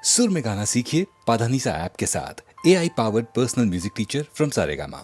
सुर में गाना सीखिए पाधानीसा ऐप के साथ। AI powered personal music teacher from Saregama.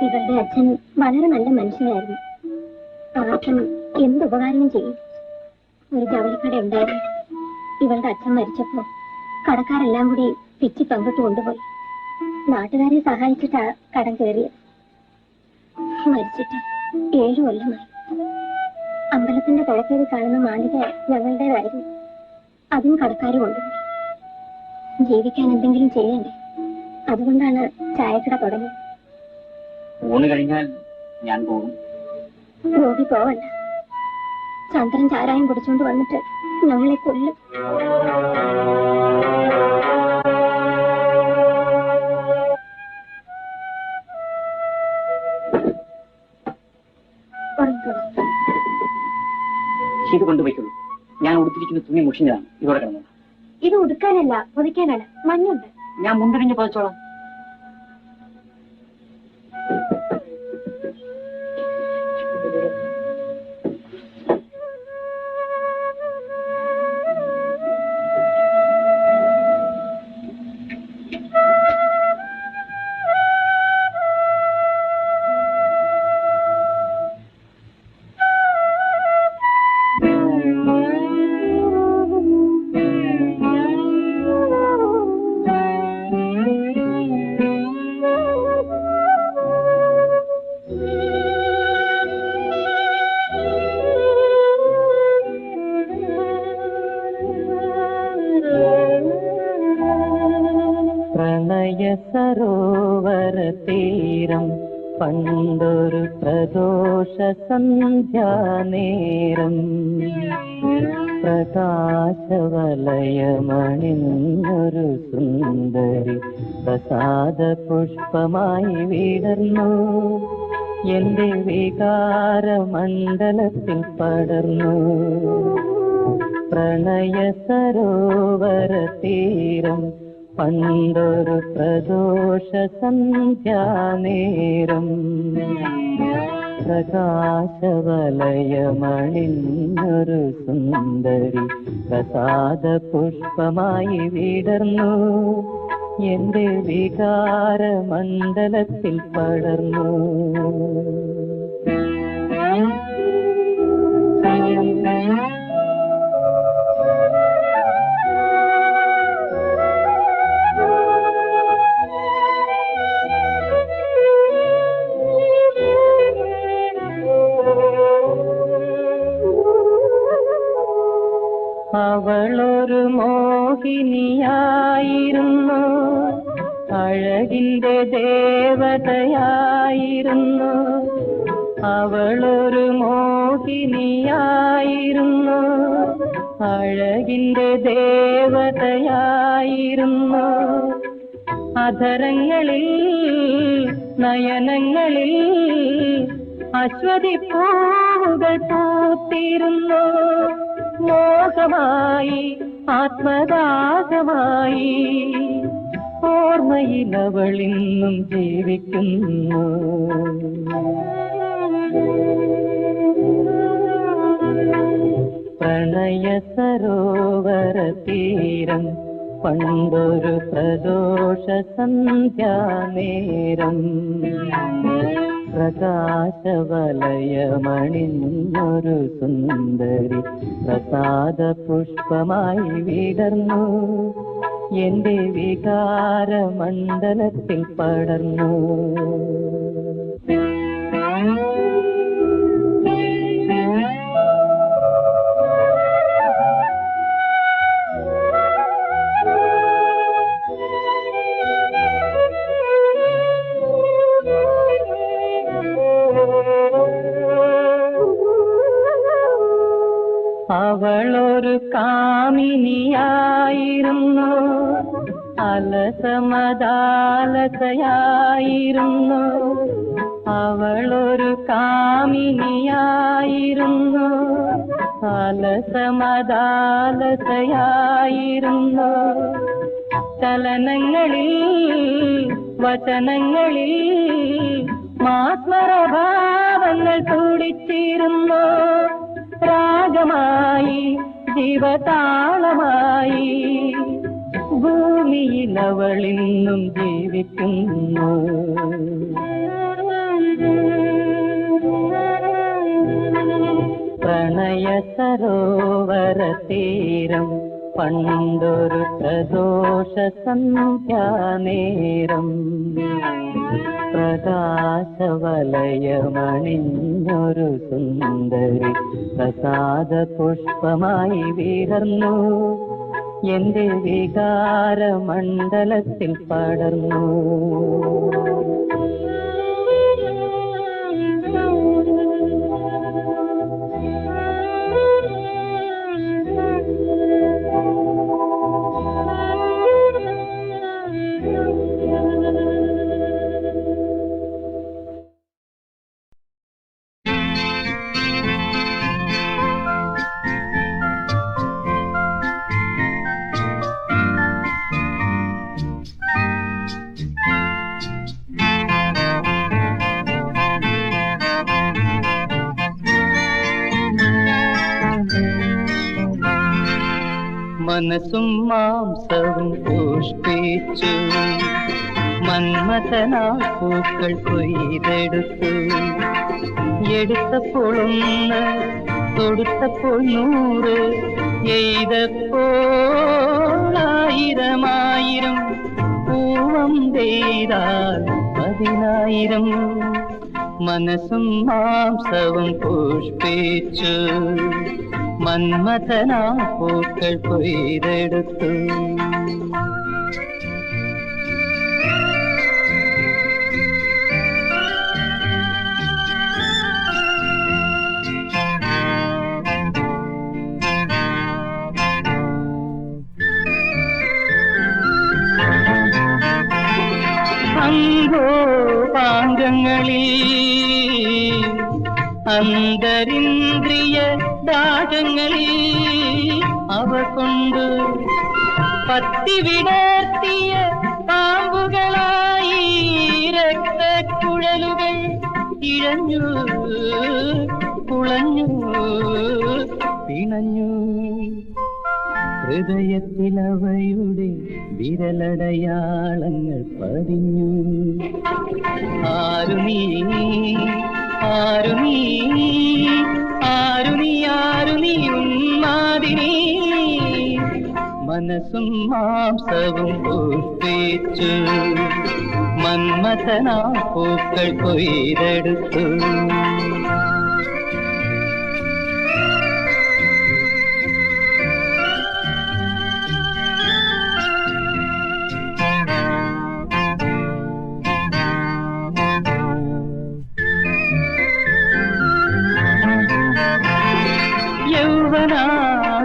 ഇവളുടെ അച്ഛൻ വളരെ നല്ല മനുഷ്യനായിരുന്നു. ആർക്കും എന്തുപകാരവും ചെയ്യും. ഒരു ജവളിക്കട ഉണ്ടായിരുന്നു. ഇവളുടെ അച്ഛൻ മരിച്ചപ്പോ കടക്കാരെല്ലാം കൂടി പിച്ചി പങ്കിട്ട് കൊണ്ടുപോയി. നാട്ടുകാരെ സഹായിച്ചിട്ടാ കടം കയറിയത്. മരിച്ചിട്ട് 7 കൊല്ലമായി. അമ്പലത്തിന്റെ കിഴക്കേത് കാണുന്ന മാളിക ഞങ്ങളുടേതായിരുന്നു. അതും കടക്കാര് കൊണ്ടുപോയി. ജീവിക്കാൻ എന്തെങ്കിലും ചെയ്യണ്ടേ, അതുകൊണ്ടാണ് ചായക്കട തുടങ്ങിയത്. ഊണ് കഴിഞ്ഞാൽ ഞാൻ പോകും. ഗോപി പോവണ്ട. ചന്ദ്രൻ ചാരായം കുടിച്ചോണ്ട് വന്നിട്ട് ഞങ്ങളെ കൊല്ലും. ഇത് കൊണ്ടുപോയിക്കുള്ളൂ. ഞാൻ ഉടുത്തിരിക്കുന്ന തുണി മുഷിഞ്ഞതാണ്. ഇതോടെ കിടന്നത്. ഇത് ഉടുക്കാനല്ല, പൊതിക്കാനാണ്. മഞ്ഞുണ്ട്. ഞാൻ മുണ്ടറിഞ്ഞ് പതിച്ചോളാം. സരോവര തീരം പണ്ടൊരു പ്രദോഷ സന്ധ്യാനേരം പ്രകാശവലയമണിഞ്ഞൊരു സുന്ദരി പ്രസാദ പുഷ്പമായി വിടർന്നു എന്റെ വികാരമണ്ഡലത്തിൽ പടർന്നു. പ്രണയ സരോവര തീരം പണ്ടൊരു പ്രദോഷ സന്ധ്യാനേരം പ്രകാശവലയമണിഞ്ഞൊരു സുന്ദരി പ്രസാദ പുഷ്പമായി വിടർന്നു എന്റെ വികാരമണ്ഡലത്തിൽ പടർന്നു. അവളൊരു മോഹിനിയായിരുന്നു, അഴകിന്റെ ദേവതയായിരുന്നു. അവളൊരു മോഹിനിയായിരുന്നു, അഴകിന്റെ ദേവതയായിരുന്നു. അധരങ്ങളിൽ നയനങ്ങളിൽ അശ്വതി പൂവുകൾ പൂത്തിരുന്നു. മോഹമായി ആത്മദാഹമായി ഓർമ്മയിൽ അവളിന്നും ജീവിക്കുന്നു. പ്രണയ സരോവര തീരം പണ്ടൊരു പ്രദോഷ സന്ധ്യാനേരം പ്രകാശവലയമണിഞ്ഞൊരു സുന്ദരി പ്രസാദ പുഷ്പമായി വിടർന്നു എന്റെ വികാരമണ്ഡലത്തിൽ പടർന്നു. അവളൊരു കാമിനിയായിരുന്നു, അലസമദാലസയായിരുന്നു. അവളൊരു കാമിനിയായിരുന്നു, അലസമദാലസയായിരുന്നു. ചലനങ്ങളിൽ വചനങ്ങളിൽ മാസ്മരഭാവങ്ങൾ തുടിച്ചിരുന്നു. രാഗമായി ജീവതാളമായി ഭൂമിയിൽ അവളിന്നും ജീവിക്കുന്നു. പ്രണയ സരോവര തീരം പണ്ടൊരു പ്രദോഷ സന്ധ്യാനേരം പ്രകാശവലയമണിഞ്ഞൊരു സുന്ദരി പ്രസാദ പുഷ്പമായി വിടർന്നു എന്റെ വികാരമണ്ഡലത്തിൽ പടർന്നു. മനസ്സും മാംസവും പുഷ്പിച്ചു മന്മഥനാൽ പൂക്കൾ കൊയ്തെടുത്തു. എടുത്തപ്പോൾ ഒന്ന്, തൊടുത്തപ്പോൾ 100, എയ്തപ്പോൾ 1000 പൂവം പെയ്താൽ 10000. മനസ്സും മാംസവും പുഷ്പിച്ചു മന്മഥനാ പൂക്കൾ കൊയ്തെടുത്തു. അന്തരിന്ദ്രിയ ദാഹങ്ങളിൽ അവ കൊണ്ട് പത്തി വിടർത്തിയ പാമ്പുകളായി രക്തക്കുഴലുകൾ ഇഴഞ്ഞു കുളഞ്ഞു പിണഞ്ഞു. ഹൃദയത്തിലവയുടെ വിരലടയാളങ്ങൾ പതിഞ്ഞു. ആരു നീ ആരു നീ ആരു നീ ആരു നീ ഉന്മാദിനി, മനസ്സും മാംസവും പുഷ്പിച്ചു മന്മഥനാ പൂക്കൾ കൊയ്തെടുത്തു.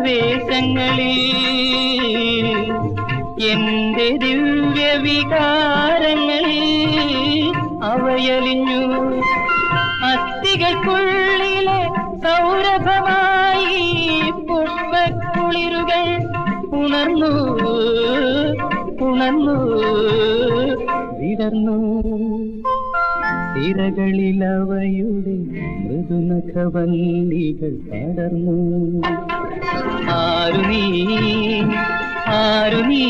യൗവനാവേശങ്ങളിൽ എന്റെ ദിവ്യവികാരങ്ങളിൽ അവയലിഞ്ഞു. അസ്ഥികൾക്കുള്ളിലെ സൗരഭമായി പുഷ്പക്കുളിരുകൾ ഉണർന്നു ഉണർന്നു വിടർന്നു. തിരകളിലവയുടെ മൃദുനഖവല്ലികൾ പടർന്നു. ആരു നീ ആരു നീ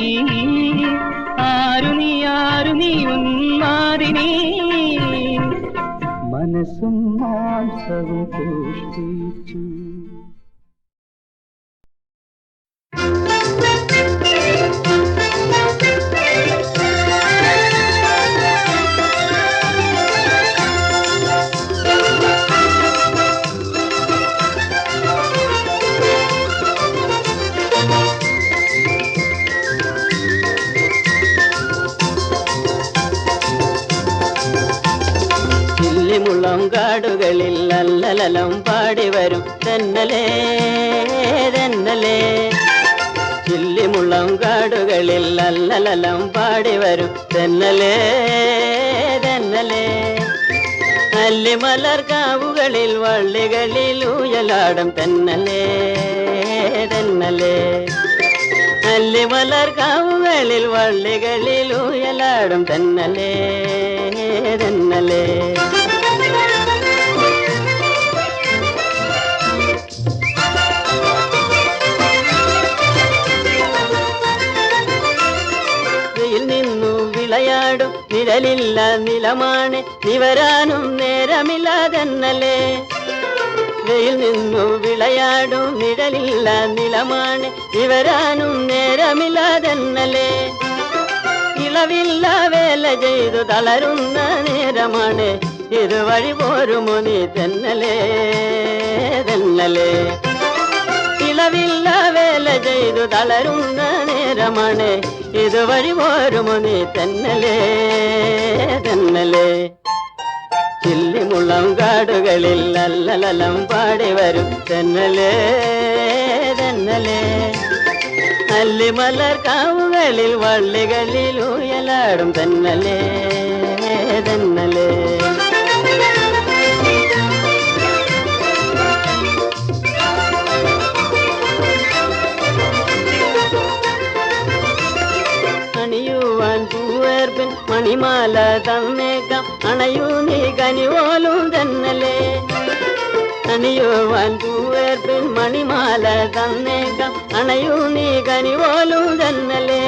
ആരു നീ ആരു നീ ഉന്മാദിനി, മനസ്സും മാംസവും പുഷ്പിച്ചു. കാടുകളിൽ അല്ലലലം പാടി വരും തെന്നലേ തെന്നലേ. ചില്ലിമുള്ളം കാടുകളിൽ അല്ലലലം പാടി വരും തെന്നലേ തെന്നലേ. അല്ലിമലർ കാവുകളിൽ വള്ളികളിൽ ഊയലാടും തെന്നലേ തെന്നലേ. അല്ലിമലർ കാവുകളിൽ വള്ളികളിൽ ഊയലാടും തെന്നലേ തെന്നലേ. വിളയാടും നിഴലില്ല നിലമാണ് നിവരാനും നേരമില്ലാതെന്നലേ. വെയിൽ നിന്നു വിളയാടും നിഴലില്ല നിലമാണ് നിവരാനും നേരമില്ലാതെന്നലേ. ഇളവില്ല വേല ചെയ്തു തളരുന്ന നേരമാണ് ഇതുവഴി പോരുമോ നീ തെന്നലേ തെന്നലേ. ഇളവില്ല വേല ചെയ്തു തളരുന്ന നേരമാണ് ഇതുവഴി പോരുമോ നീ തെന്നലേ തെന്നലേ. ചില്ലിമുള്ളം കാടുകളിൽ അല്ലലലം പാടി വരും തെന്നലേ തെന്നലേ. അല്ലിമലർ കാവുകളിൽ വള്ളികളിൽ ഊയലാടും തെന്നലേ തെന്നലേ. അണിയുവാൻ പൂവേർപ്പിൻ മണിമാല തന്നേക്കാം അണയൂ നീ കനിവോലും തെന്നലേ. അണിയുവാൻ പൂവേർപ്പിൻ മണിമാല തന്നേക്കാം അണയൂ നീ കനിവോലും തെന്നലേ.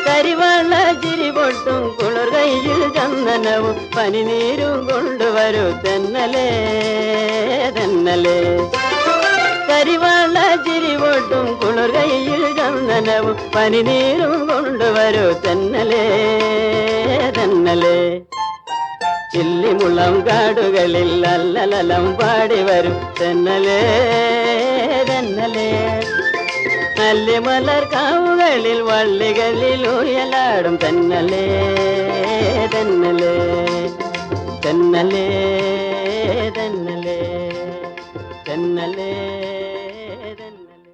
കരിവള ചിരി പൊട്ടും കുളിർ കയ്യിൽ ചന്ദനവും പനിനീരും കൊണ്ടുവരൂ തെന്നലേ തെന്നലേ. കരിവള ചിരി പൊട്ടും കുളിർ കയ്യിൽ ചന്ദനവും പനിനീരും കൊണ്ടുവരൂ തെന്നലേ തെന്നലേ. ചില്ലിമുള്ളം കാടുകളിൽ അല്ലലലം പാടി വരും തെന്നലേ തെന്നലേ. അല്ലിമലർ കാവുകളിൽ വള്ളികളിൽ ഊയലാടും തെന്നലേ തെന്നലേ തെന്നലേ തെന്നലേ തെന്നലേ തെന്നലേ.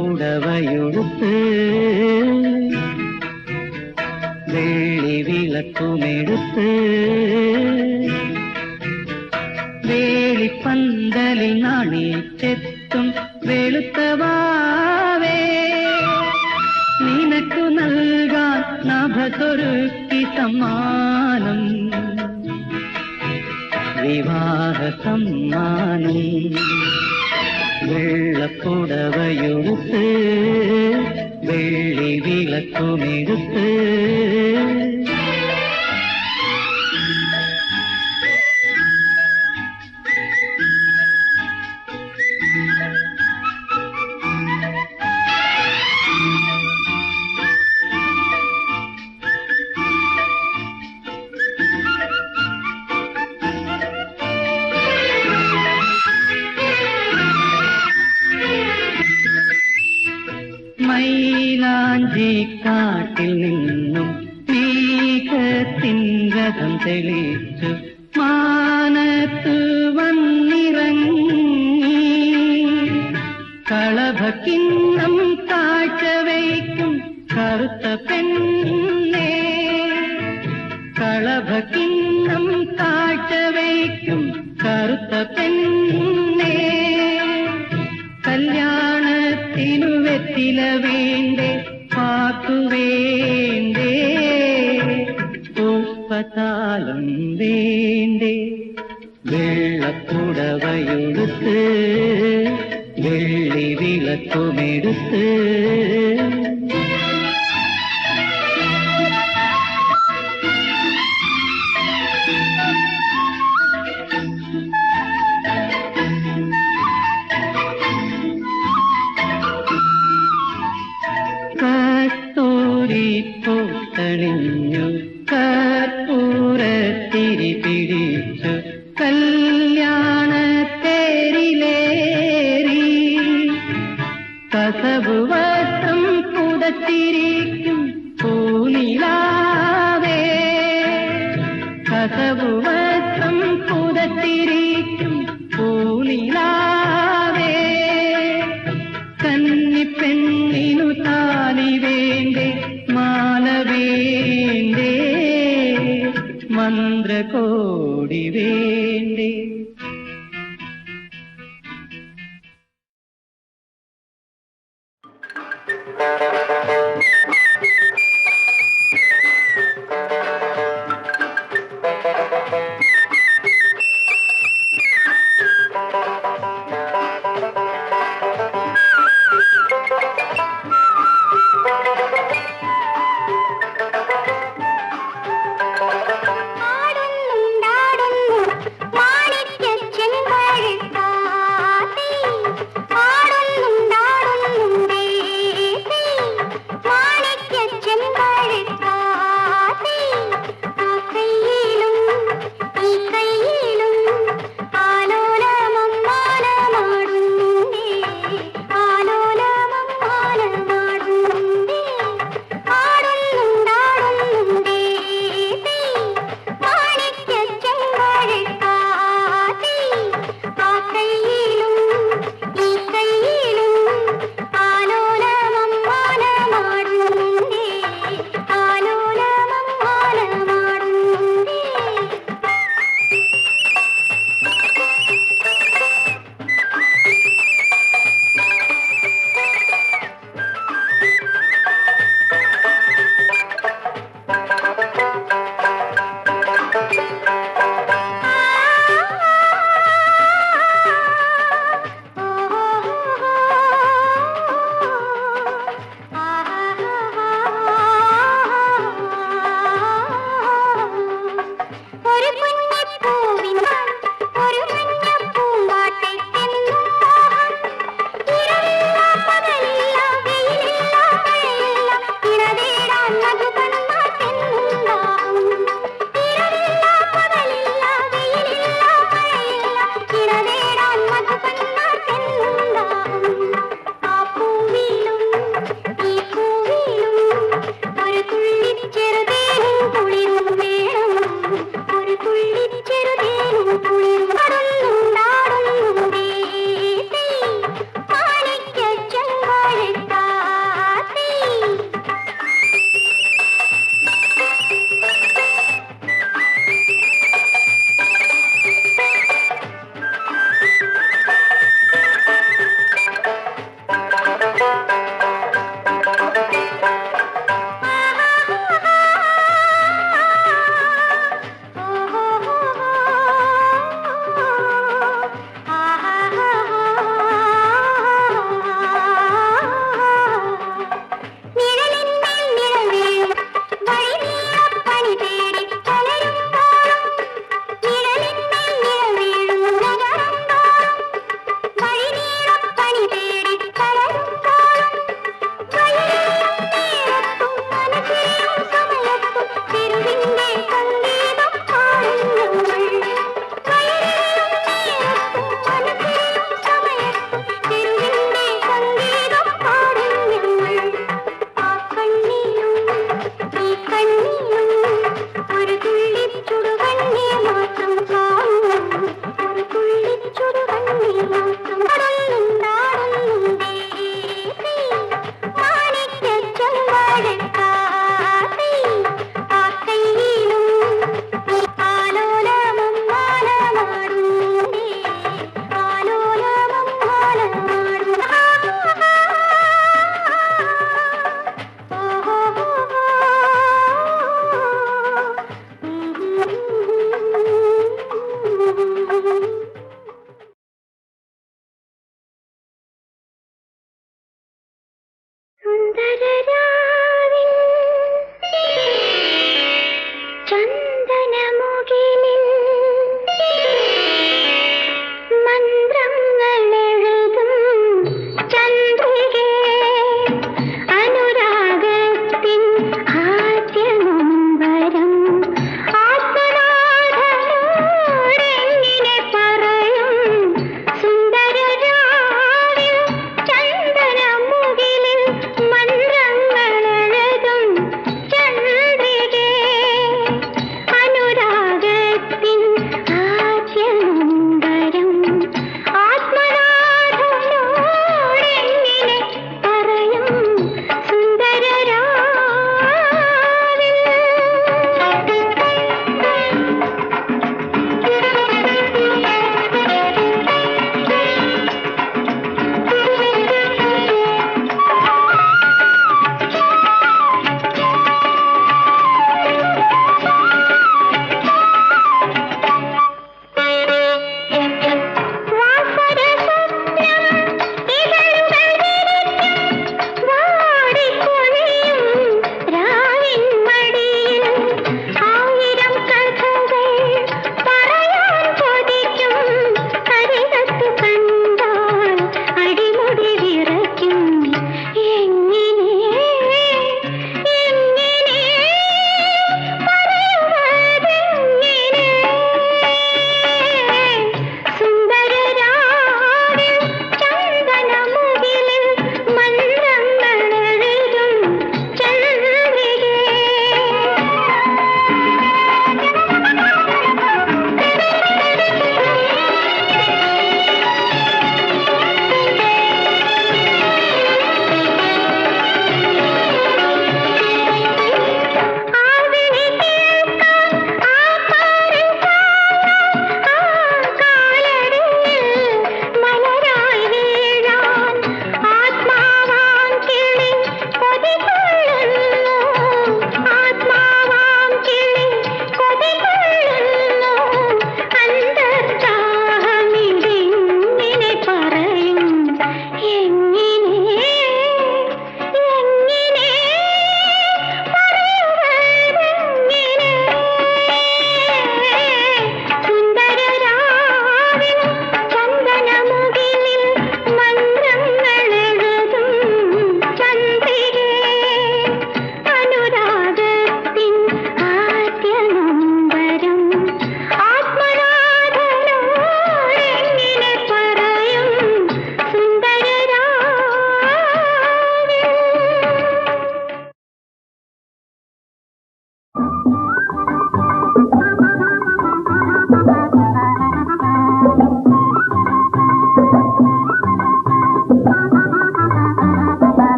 വെള്ളപ്പുടവയുടുത്ത് വെള്ളി വിളക്കുമെടുത്ത് വേളിപ്പന്തലിൽ നാണിച്ചെത്തും വെളുത്തവാവേ നിനക്കു നൽകാൻ നഭതൊരുക്കി സമ്മാനം വിവാഹ സമ്മാനം വെള്ളപ്പുടവയുടുത്ത് വെള്ളി വിളക്കുമെടുത്ത് മൈലാഞ്ചിക്കാട്ടിൽ നിന്നും മേഘത്തിൻ രഥം തെളിച്ചു മാനത്ത് വന്നിറങ്ങി കളഭക്കിണ്ണം കാഴ്ചവയ്ക്കും കറുത്ത പെണ്ണേ കളഭക്കിണ്ണം കാഴ്ചവയ്ക്കും കറുത്ത പെണ്ണേ കല്യാണത്തിനു വെറ്റില വേണ്ടേ പാക്കു വേണ്ടേ പുഷ്പതാലം വേണ്ടേ വെള്ളപ്പുടവയുടുത്ത് വെള്ളി വിളക്കുമെടുത്ത് കസ്തൂരിപ്പൂത്തണിഞ്ഞു കർപ്പൂരത്തിരി പിടിച്ചു കല്യാണത്തേരിലേറി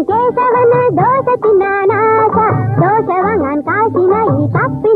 കേശവന് ദോഷ തിന്നാനാശ ദോഷ വാങ്ങാൻ കാശിനായി തപ്പി